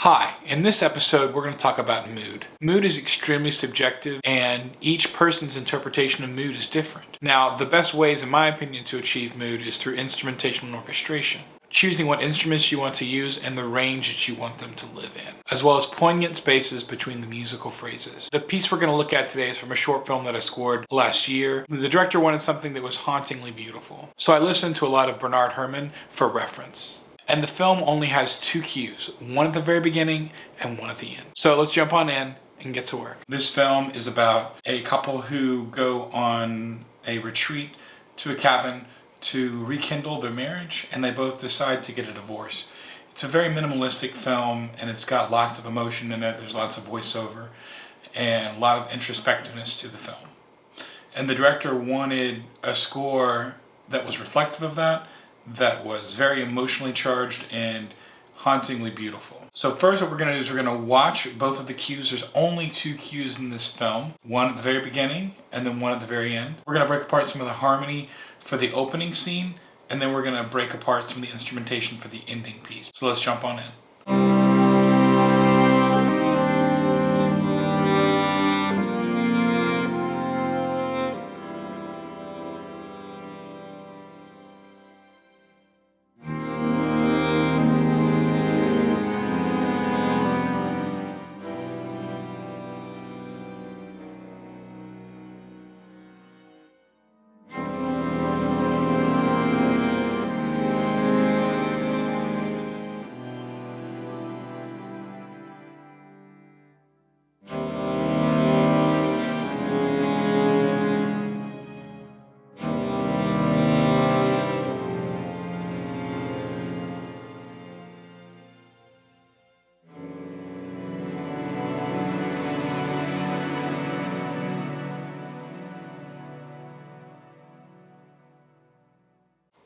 Hi, in this episode we're going to talk about mood. Mood is extremely subjective and each person's interpretation of mood is different. Now, the best ways in my opinion to achieve mood is through instrumentation and orchestration. Choosing what instruments you want to use and the range that you want them to live in, as well as poignant spaces between the musical phrases. The piece we're going to look at today is from a short film that I scored last year. The director wanted something that was hauntingly beautiful, so I listened to a lot of Bernard Herrmann for reference. And the film only has two cues, one at the very beginning and one at the end. So let's jump on in and get to work. This film is about a couple who go on a retreat to a cabin to rekindle their marriage, and they both decide to get a divorce. It's a very minimalistic film, and it's got lots of emotion in it. There's lots of voiceover and a lot of introspectiveness to the film. And the director wanted a score that was reflective of that was very emotionally charged and hauntingly beautiful. So first what we're going to do is we're going to watch both of the cues. There's only two cues in this film, one at the very beginning and then one at the very end. We're going to break apart some of the harmony for the opening scene, and then we're going to break apart some of the instrumentation for the ending piece. So let's jump on in.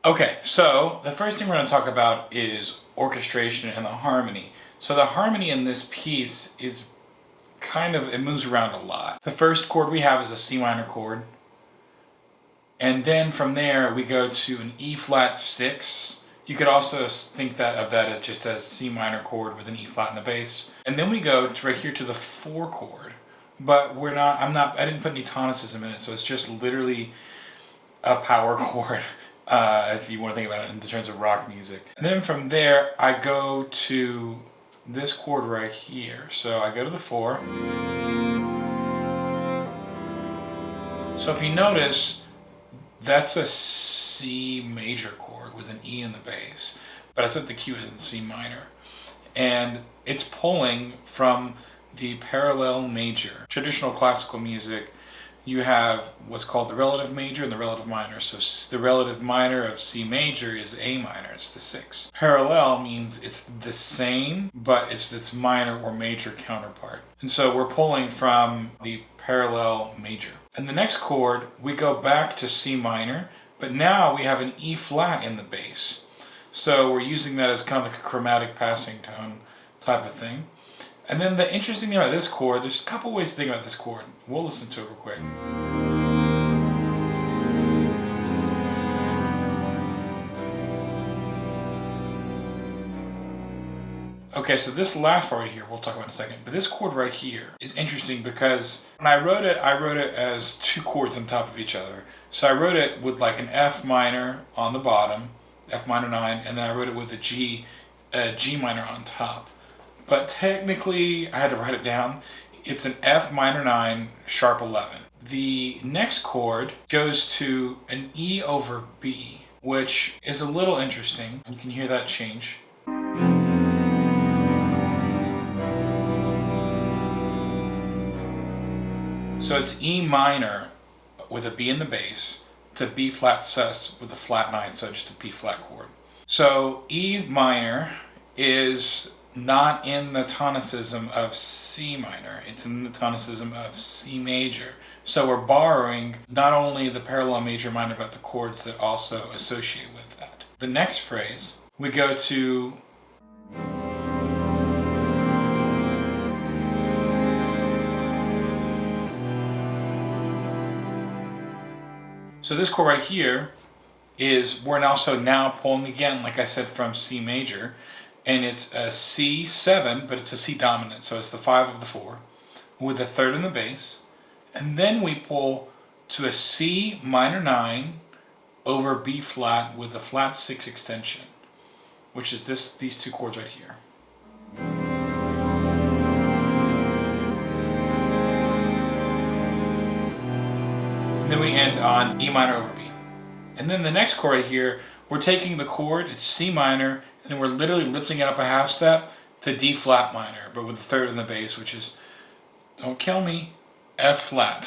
Okay, so the first thing we're going to talk about is orchestration and the harmony. So the harmony in this piece is it moves around a lot. The first chord we have is a C minor chord. And then from there we go to an E flat 6. You could also think of that as just a C minor chord with an E flat in the bass. And then we go to right here to the 4 chord. But I didn't put any tonicism in it, so it's just literally a power chord. If you want to think about it in terms of rock music. And then from there, I go to this chord right here. So I go to the 4. So if you notice, that's a C major chord with an E in the bass. But I said the key is in C minor. And it's pulling from the parallel major. Traditional classical music, you have what's called the relative major and the relative minor. So the relative minor of C major is A minor, it's the 6. Parallel means it's the same, but it's its minor or major counterpart. And so we're pulling from the parallel major. And the next chord, we go back to C minor, but now we have an E flat in the bass. So we're using that as kind of like a chromatic passing tone type of thing. And then the interesting thing about this chord, there's a couple ways to think about this chord. We'll listen to it real quick. Okay, so this last part right here, we'll talk about in a second. But this chord right here is interesting because when I wrote it as two chords on top of each other. So I wrote it with like an F minor on the bottom, F minor 9, and then I wrote it with a G minor on top. But technically, I had to write it down. It's an F minor 9, sharp 11. The next chord goes to an E over B, which is a little interesting. You can hear that change. So it's E minor with a B in the bass to B flat sus with a flat 9, so just a B flat chord. So E minor is not in the tonicism of C minor, it's in the tonicism of C major. So we're borrowing not only the parallel major minor, but the chords that also associate with that. The next phrase, we go to so this chord right here is we're also now pulling again, like I said, from C major. and it's a C7, but it's a C dominant, so it's the 5 of the 4, with a third in the bass. And then we pull to a C minor 9 over B flat with a flat 6 extension, which is these two chords right here. And then we end on E minor over B. And then the next chord right here, we're taking the chord, it's C minor, and then we're literally lifting it up a half step to D flat minor, but with a third in the bass, which is, don't kill me, F flat.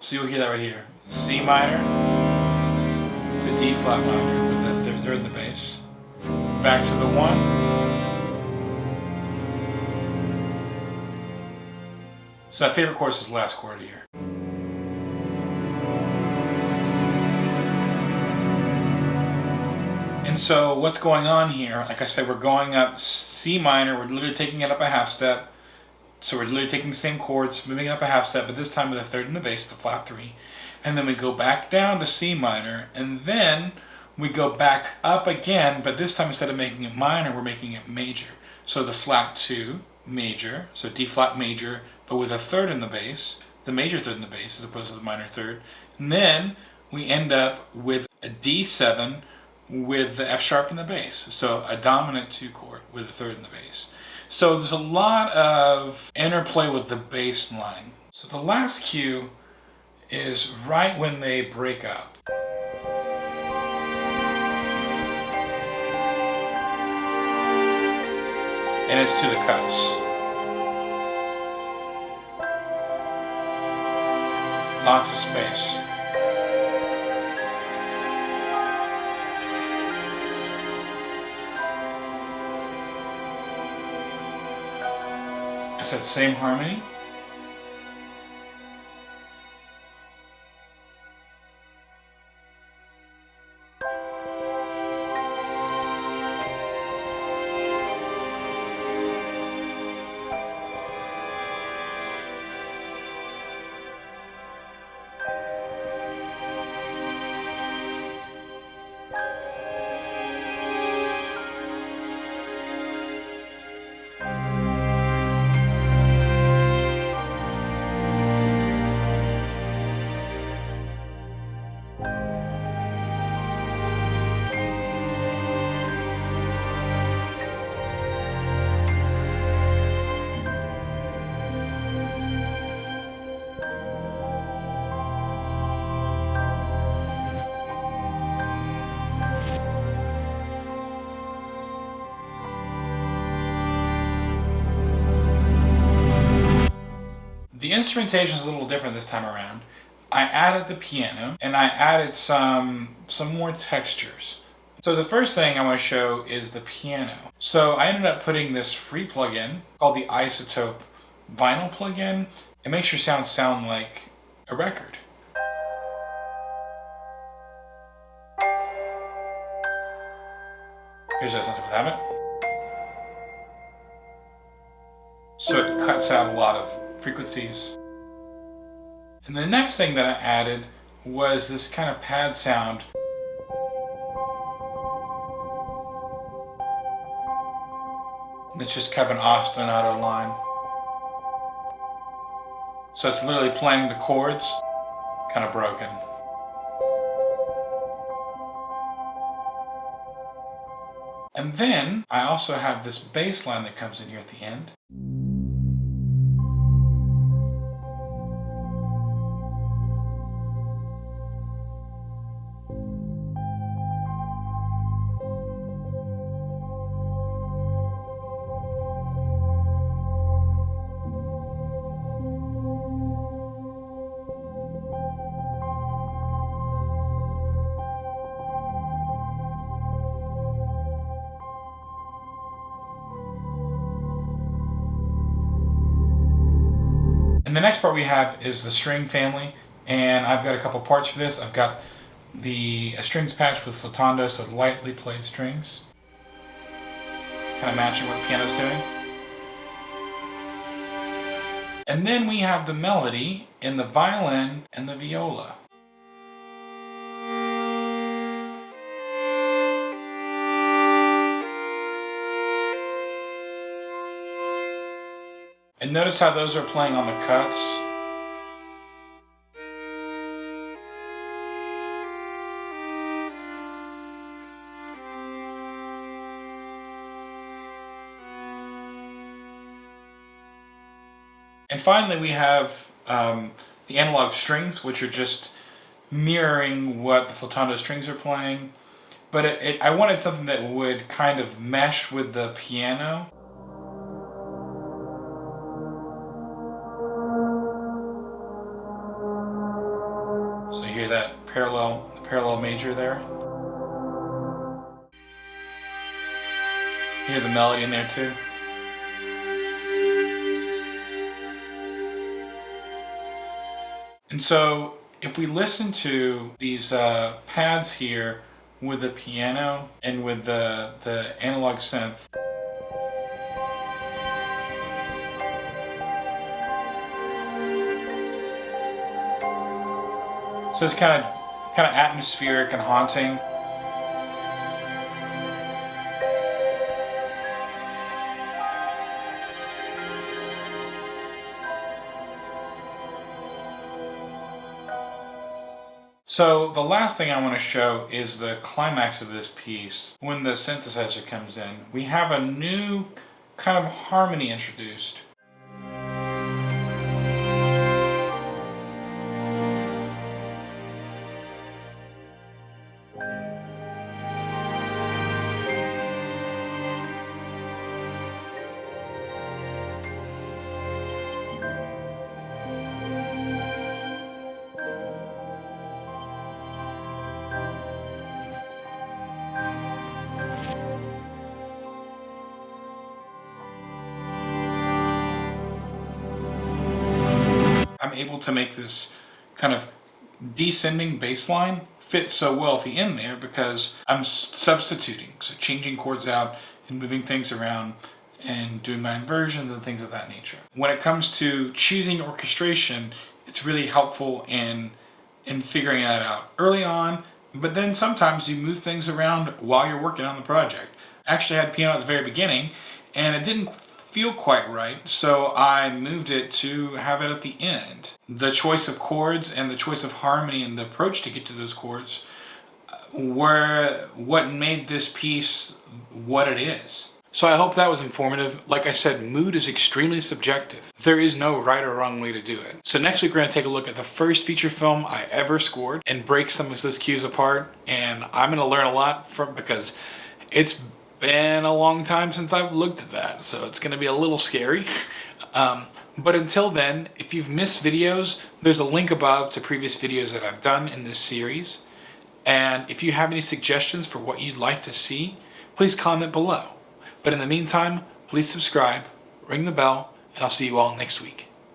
So you'll hear that right here. C minor to D flat minor with the third in the bass. Back to the 1. So my favorite chord is this last chord here. And so what's going on here, like I said, we're going up C minor, we're literally taking it up a half step. So we're literally taking the same chords, moving it up a half step, but this time with a third in the bass, the flat 3. And then we go back down to C minor, and then we go back up again, but this time instead of making it minor, we're making it major. So the flat 2, major, so D flat major, but with a third in the bass, the major third in the bass as opposed to the minor third. And then we end up with a D7 with the F sharp in the bass. So a dominant 2 chord with a third in the bass. So there's a lot of interplay with the bass line. So the last cue is right when they break up. And it's to the cuts. Lots of space. It's that same harmony. The instrumentation is a little different this time around. I added the piano and I added some more textures. So the first thing I want to show is the piano. So I ended up putting this free plugin called the Izotope vinyl plugin. It makes your sound like a record. Here's how it sounds without it. So it cuts out a lot of frequencies. And the next thing that I added was this kind of pad sound. It's just Kevin Austin out of line. So it's literally playing the chords, kind of broken. And then I also have this bass line that comes in here at the end. And the next part we have is the string family, and I've got a couple parts for this. I've got a strings patch with flautando, so lightly played strings, kind of matching what the piano's doing. And then we have the melody in the violin and the viola. And notice how those are playing on the cuts. And finally we have the analog strings, which are just mirroring what the flutando strings are playing. But I wanted something that would kind of mesh with the piano. So you hear that parallel major there? You hear the melody in there too? And so if we listen to these pads here with the piano and with the analog synth, so it's kind of atmospheric and haunting. So the last thing I want to show is the climax of this piece. When the synthesizer comes in, we have a new kind of harmony introduced. I'm able to make this kind of descending bass line fit so well at the end there because I'm substituting, so changing chords out and moving things around and doing my inversions and things of that nature. When it comes to choosing orchestration, it's really helpful in figuring that out early on, but then sometimes you move things around while you're working on the project. I actually had piano at the very beginning and it didn't feel quite right, so I moved it to have it at the end. The choice of chords and the choice of harmony and the approach to get to those chords were what made this piece what it is. So I hope that was informative. Like I said, mood is extremely subjective. There is no right or wrong way to do it. So next week we're going to take a look at the first feature film I ever scored and break some of those cues apart, and I'm going to learn a lot from because it's been a long time since I've looked at that, so it's going to be a little scary. But until then, if you've missed videos, there's a link above to previous videos that I've done in this series. And if you have any suggestions for what you'd like to see, please comment below. But in the meantime, please subscribe, ring the bell, and I'll see you all next week.